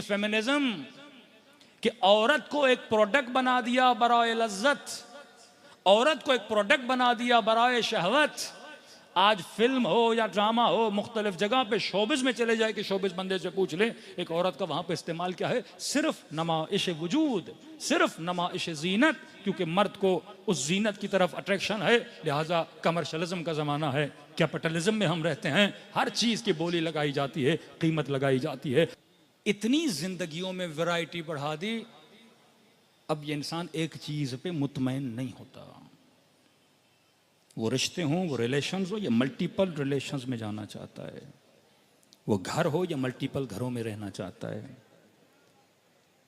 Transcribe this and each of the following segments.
Feminism कि औरत को एक प्रोडक्ट बना दिया बराए लज्जत, औरत को एक प्रोडक्ट बना दिया बराए शहवत। आज फिल्म हो या ड्रामा हो, मुख्तलिफ जगह पे शोबिस में चले जाए कि शोबिस बंदे से पूछ ले एक औरत का वहां पे इस्तेमाल क्या है, सिर्फ नुमाइश वजूद, सिर्फ नुमाइश जीनत, क्योंकि मर्द को उस जीनत की तरफ अट्रैक्शन है। लिहाजा कमर्शलिज्म का ज़माना है, कैपिटलिज्म में हम रहते हैं, हर चीज़ की बोली लगाई जाती है, कीमत लगाई जाती है। इतनी जिंदगियों में वैरायटी बढ़ा दी, अब ये इंसान एक चीज़ पे मुतमईन नहीं होता। वो रिश्ते हों, वो रिलेशंस हो या मल्टीपल रिलेशंस में जाना चाहता है, वो घर हो या मल्टीपल घरों में रहना चाहता है,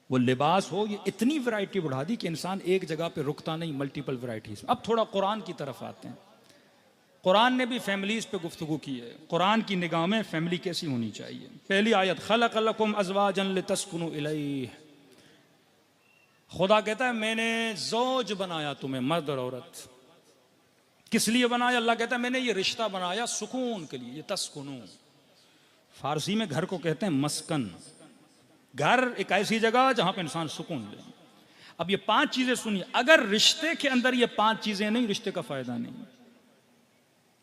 वो लिबास हो, ये इतनी वैरायटी बढ़ा दी कि इंसान एक जगह पे रुकता नहीं, मल्टीपल वैरायटीज। अब थोड़ा कुरान की तरफ आते हैं। कुरान ने भी फैमिलीज पे गुफ्तगू की है। कुरान की निगाह में फैमिली कैसी होनी चाहिए। पहली आयत, खलक़ लकुम अज़वाजन लितस्कुनु इलैह। खुदा कहता है मैंने ज़ौज बनाया तुम्हें, मर्द और औरत। किस लिए बनाया? अल्लाह कहता है मैंने ये रिश्ता बनाया सुकून के लिए। ये तस्कुनु, फारसी में घर को कहते हैं मस्कन। घर एक ऐसी जगह जहां पे इंसान सुकून ले। अब ये 5 चीजें सुनिए, अगर रिश्ते के अंदर ये 5 चीजें नहीं, रिश्ते का फायदा नहीं।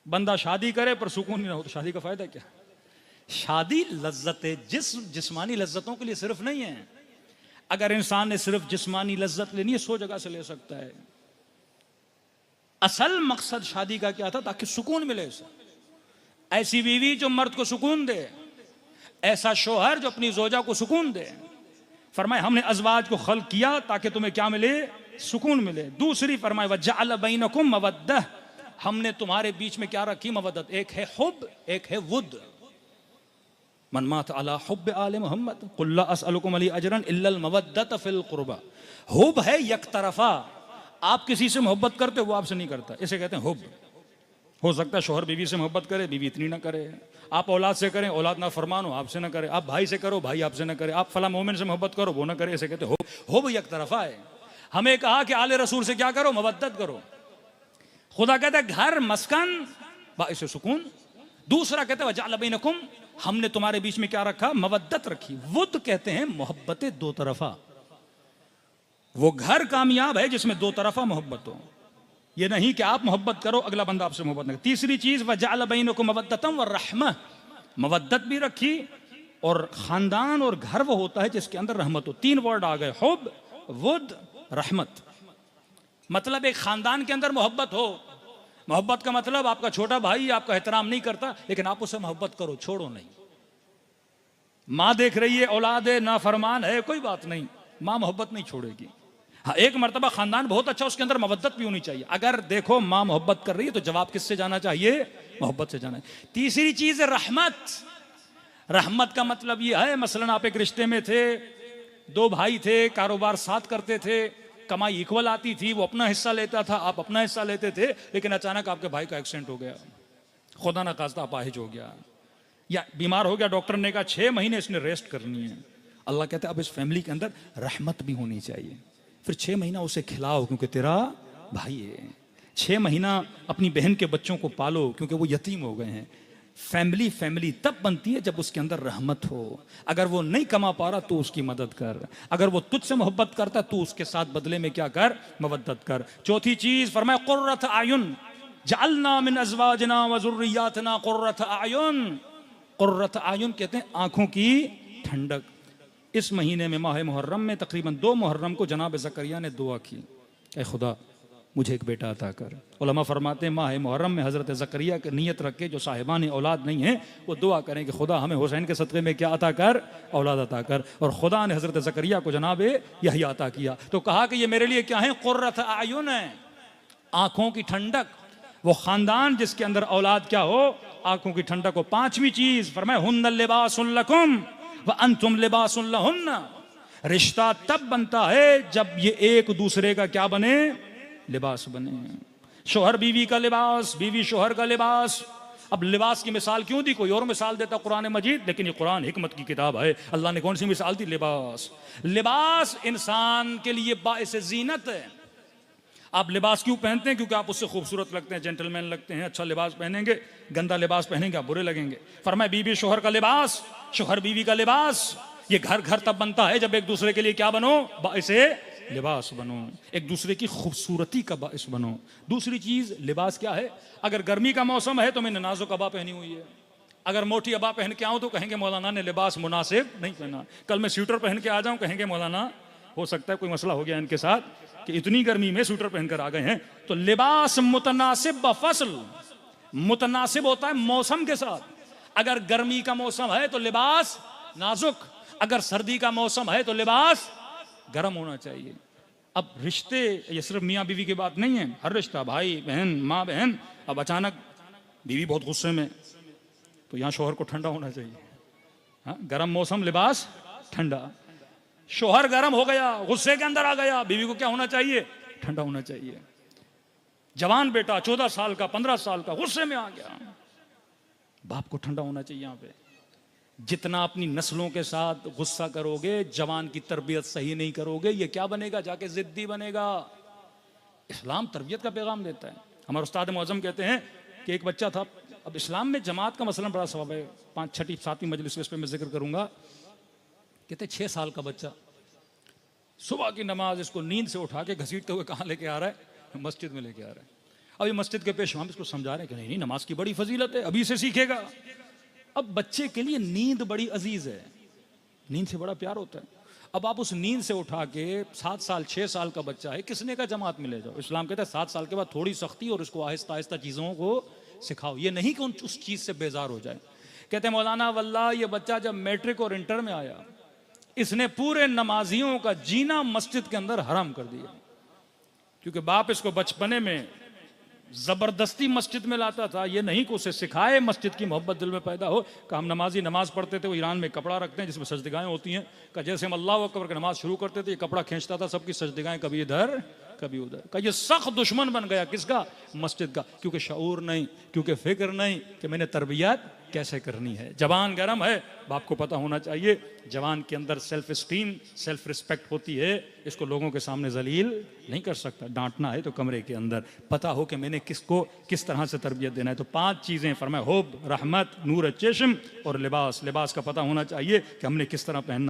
बंदा शादी करे पर सुकून नहीं हो तो शादी का फायदा क्या? शादी लज्जत जिस्मानी लज्जतों के लिए सिर्फ नहीं है। अगर इंसान ने सिर्फ जिस्मानी लज्जत लेनी है 100 जगह से ले सकता है। असल मकसद शादी का क्या था? ताकि सुकून मिले उसे। ऐसी बीवी जो मर्द को सुकून दे, ऐसा शोहर जो अपनी जोजा को सुकून दे। फरमाए हमने अज़वाज को खल्क किया ताकि तुम्हें क्या मिले? सुकून मिले। दूसरी फरमाए वजअल बैनकुम मवद्दह, हमने तुम्हारे बीच में क्या रखी? मवद्दत। एक है हुब, एक है वुद। मन मात अला हुब आले मोहम्मद कुल ला असअलुकुम अलैहि अजरन इल्ला अल मवद्दत फिल कुर्बा। हुब है एक तरफा, आप किसी से मोहब्बत करते हो वो आपसे नहीं करता, इसे कहते हैं हुब। हो सकता है शोहर बीवी से मोहब्बत करे, बीवी इतनी ना करे। आप औलाद से करें, औलाद ना फरमान हो, आपसे ना करे। आप भाई से करो, भाई आपसे ना करे। आप फला मोमिन से मोहब्बत करो, वो ना करे, इसे कहते हैं हुब एक तरफा है। हमें कहा कि आले रसूल से क्या करो? मवद्दत करो। खुदा कहता है घर मस्कन, बाइस सुकून। दूसरा कहता है वजअल बैनकुम, हमने तुम्हारे बीच में क्या रखा? मवद्दत रखी। वुद कहते हैं मोहब्बत दो तरफा। वो घर कामयाब है जिसमें दो तरफा मोहब्बत हो। ये नहीं कि आप मोहब्बत करो अगला बंदा आपसे मोहब्बत नहीं। तीसरी चीज वजअल बैनकुम मवद्दतम व रहमह, मवद्दत भी रखी। और खानदान और घर वो होता है जिसके अंदर रहमत हो। 3 वर्ड आ गए, हुब, वुद, रहमत। मतलब एक खानदान के अंदर मोहब्बत हो। मोहब्बत का मतलब आपका छोटा भाई आपका एहतराम नहीं करता, लेकिन आप उससे मोहब्बत करो, छोड़ो नहीं। माँ देख रही है औलाद है नाफरमान है, कोई बात नहीं, माँ मोहब्बत नहीं छोड़ेगी। हाँ, एक मर्तबा खानदान बहुत अच्छा, उसके अंदर मोहब्बत भी होनी चाहिए। अगर देखो माँ मोहब्बत कर रही है तो जवाब किससे जाना चाहिए? मोहब्बत से जाना है। तीसरी चीज है रहमत। रहमत का मतलब यह है, मसलन आप एक रिश्ते में थे, 2 भाई थे, कारोबार साथ करते थे, कमाई इक्वल आती थी, वो अपना हिस्सा लेता था, आप अपना हिस्सा लेते थे, लेकिन अचानक आपके भाई का एक्सीडेंट हो गया, खुदा ना खास्ता अपाहिज हो गया या बीमार हो गया। डॉक्टर ने कहा 6 महीने इसने रेस्ट करनी है। अल्लाह कहता है अब इस फैमिली के अंदर रहमत भी होनी चाहिए। फिर 6 महीना उसे खिलाओ क्योंकि तेरा भाई है। 6 महीना अपनी बहन के बच्चों को पालो क्योंकि वो यतीम हो गए हैं। फैमिली तब बनती है जब उसके अंदर रहमत हो। अगर वो नहीं कमा पा रहा तो उसकी मदद कर। अगर वो तुझसे मोहब्बत करता तो उसके साथ बदले में क्या कर? मवद्दत कर। चौथी चीज फरमाया कुर्रत आयुन जअलना मिन अज़वाजना व ज़ुर्रियातना कुर्रत आयुन। कुर्रत आयुन कहते हैं आंखों की ठंडक। इस महीने में माह मुहर्रम में तकरीबन 2 मुहर्रम को जनाब ज़करिया ने दुआ की, ऐ खुदा मुझे एक बेटा अता कर। उलमा फरमाते हैं माह मुहर्रम में हज़रत ज़करिया की नीयत रख के जो साहिबान औलाद नहीं है वो दुआ करें कि खुदा हमें हुसैन के सदक़े में क्या अता कर? औलाद अता कर। और खुदा ने हज़रत ज़करिया को जनाब यही अता किया। तो कहा कि ये मेरे लिए क्या है? कुर्रत आयुन है, आँखों की ठंडक। वो ख़ानदान जिसके अंदर औलाद क्या हो? आँखों की ठंडक हो। 5वीं चीज़ फरमाया हुन्ना लिबासुन लकुम व अंतुम लिबासुन लहुन्ना। रिश्ता तब बनता है जब ये एक दूसरे का क्या बने? लिबास बने। शोहर बीवी का लिबास, बीवी शोहर का लिबास। अब लिबास की मिसाल क्यों दी? कोई और मिसाल देता कुरान मजीद, लेकिन ये कुरान हिकमत की किताब है। अल्लाह ने कौन सी मिसाल दी? लिबास। लिबास इंसान के लिए बाइस जीनत है। आप लिबास क्यों पहनते हैं? क्योंकि आप उससे खूबसूरत लगते हैं, जेंटलमैन लगते हैं। अच्छा लिबास पहनेंगे, गंदा लिबास पहनेंगे आप बुरे लगेंगे। फरमाया बीवी शोहर का लिबास, शोहर बीवी का लिबास। ये घर घर तब बनता है जब एक दूसरे के लिए क्या बनो, बाइसे लिबास बनो, एक दूसरे की खूबसूरती का बाइस बनो। दूसरी चीज लिबास क्या है, अगर गर्मी का मौसम है तो मैंने नाजुक अबा पहनी हुई है, अगर मोटी अबा पहन के आऊं तो कहेंगे मौलाना ने लिबास मुनासिब नहीं पहना। कल मैं स्वेटर पहन के आ जाऊं कहेंगे मौलाना हो सकता है कोई मसला हो गया इनके साथ कि इतनी गर्मी में स्वेटर पहनकर आ गए हैं। तो लिबास मुतनासिब बफसल, मुतनासिब होता है मौसम के साथ। अगर गर्मी का मौसम है तो लिबास नाजुक, अगर सर्दी का मौसम है तो लिबास गर्म होना चाहिए। अब रिश्ते ये सिर्फ मियाँ बीवी की बात नहीं है, हर रिश्ता, भाई बहन, माँ बहन। अब अचानक बीवी बहुत गुस्से में, तो यहाँ शोहर को ठंडा होना चाहिए। हाँ, गर्म मौसम लिबास ठंडा, शोहर गर्म हो गया, गुस्से के अंदर आ गया, बीवी को क्या होना चाहिए, ठंडा होना चाहिए। जवान बेटा 14 साल का 15 साल का गुस्से में आ गया, बाप को ठंडा होना चाहिए। यहाँ पे जितना अपनी नस्लों के साथ गुस्सा करोगे, जवान की तरबियत सही नहीं करोगे, ये क्या बनेगा, जाके जिद्दी बनेगा। इस्लाम तरबियत का पैगाम देता है। हमारे उस्ताद मुअज्जम कहते हैं कि एक बच्चा था, अब इस्लाम में जमात का मसला बड़ा सवाब है, 5, 6, 7वीं मजलिस इस पे मैं जिक्र करूंगा। कहते 6 साल का बच्चा सुबह की नमाज इसको नींद से उठा के घसीटते हुए कहाँ लेके आ रहा है, मस्जिद में लेके आ रहा है। अब ये मस्जिद के पेश हम इसको समझा रहे हैं कि नहीं नहीं नमाज की बड़ी फजीलत है, अभी से सीखेगा। अब बच्चे के लिए नींद बड़ी अजीज है, नींद से बड़ा प्यार होता है। अब आप उस नींद से उठा के 7 साल 6 साल का बच्चा है, किसने का जमात में ले जाओ। इस्लाम कहता है 7 साल के बाद थोड़ी सख्ती और इसको आहिस्ता आहिस्ता चीज़ों को सिखाओ, ये नहीं कि उस चीज़ से बेजार हो जाए। कहते हैं मौलाना वल्लाह ये बच्चा जब मैट्रिक और इंटर में आया, इसने पूरे नमाजियों का जीना मस्जिद के अंदर हराम कर दिया। क्योंकि बाप इसको बचपने में जबरदस्ती मस्जिद में लाता था, ये नहीं कि उसे सिखाए, मस्जिद की मोहब्बत दिल में पैदा हो। कि हम नमाजी नमाज पढ़ते थे, वो ईरान में कपड़ा रखते हैं जिसमें सजदगाहें होती हैं, का जैसे हम अल्लाह अकबर की नमाज शुरू करते थे, ये कपड़ा खींचता था, सबकी सजदगाहें कभी इधर कभी उधर। का ये सख्त दुश्मन बन गया, किसका, मस्जिद का। क्योंकि शऊर नहीं, क्योंकि फिक्र नहीं कि मैंने तरबियत कैसे करनी है। जवान गर्म है, बाप को पता होना चाहिए जवान के अंदर सेल्फ स्टीम, सेल्फ रिस्पेक्ट होती है, इसको लोगों के सामने जलील नहीं कर सकता। डांटना है तो कमरे के अंदर पता हो कि मैंने किसको किस तरह से तरबियत देना है। तो 5 चीजें फरमाए, हुब, रहमत, नूर चश्म और लिबास। लिबास का पता होना चाहिए कि हमने किस तरह पहनना।